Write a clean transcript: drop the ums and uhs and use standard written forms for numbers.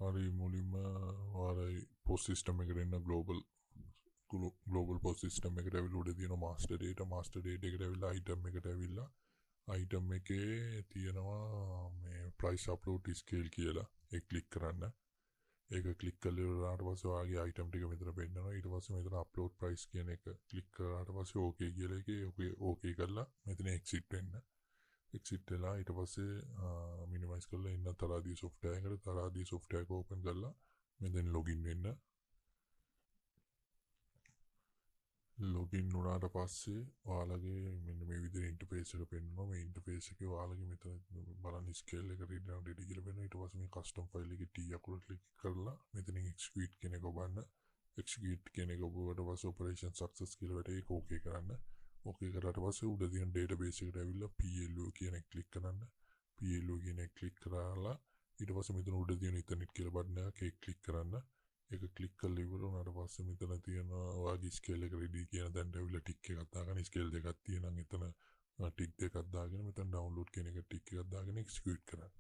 හරි මුලින්ම ඔයාලයි පොස් සිස්ටම් එකට එන්න ග්ලෝබල් පොස් සිස්ටම් එකට ඇවිල්ලා උඩ තියෙන මාස්ටර් ඩේටා එකට ඇවිල්ලා අයිටම් එකට ඇවිල්ලා අයිටම් එකේ තියෙනවා මේ ප්‍රයිස් අප්ලෝඩ් ස්කේල් කියලා ඒක ක්ලික් කරන්න. ඒක ක්ලික් කරලා ඉවරනාට පස්සේ ඔයාගේ අයිටම් ටික මෙතන පෙන්නනවා. ඊට පස්සේ මෙතන අප්ලෝඩ් ප්‍රයිස් කියන එක ක්ලික් කරාට පස්සේ ඕකේ කියලා එකේ ඕකේ කරලා මෙතන එක්සිට් වෙන්න. එක්සිට් වෙලා ඊට පස්සේ මිනිමයිස් කරලා ඉන්න තරාදී software එකට තරාදී software එක ඕපන් කරලා මෙතෙන් login වෙන්න. login වුණාට පස්සේ ඔයාලගේ මෙන්න මේ විදිහට ඉන්ටර්ෆේස් එක පෙන්නනවා. මේ ඉන්ටර්ෆේස් එකේ ඔයාලගේ මෙතන බලන්න ස්කේල් එක රීඩ් down ready කියලා පෙන්නනවා. ඊට පස්සේ මේ කස්ටම් ෆයිල් එකේ T අකුර ක්ලික් කරලා මෙතනින් execute කියන එක ඔබන්න. execute කියන එක ඔබට පස්සේ operation success කියලා වැටේ. ඒක okay කරන්න. okay කරාට පස්සේ උඩ තියෙන database එකට ඇවිල්ලා PLO කියන එක ක්ලික් කරන්න. PLO කියන එක ක්ලික් කරලා ඊට පස්සේ මෙතන උඩ තියෙන ethernet කියලා බටන් එකක් ක්ලික් කරන්න. ඒක ක්ලික් කරලා ඉවර වුණාට පස්සේ මෙතන තියෙන ඔයාගේ ස්කේල් එක රෙඩි කියන දැන් ඇවිල්ලා ටික් එකක් දාගෙන ස්කේල් දෙකක් තියෙනවා. එතන ටික් දෙකක් දාගෙන මෙතන ඩවුන්ලෝඩ් කියන එක ටික් එකක් දාගෙන එක්සිකියුට් කරන්න.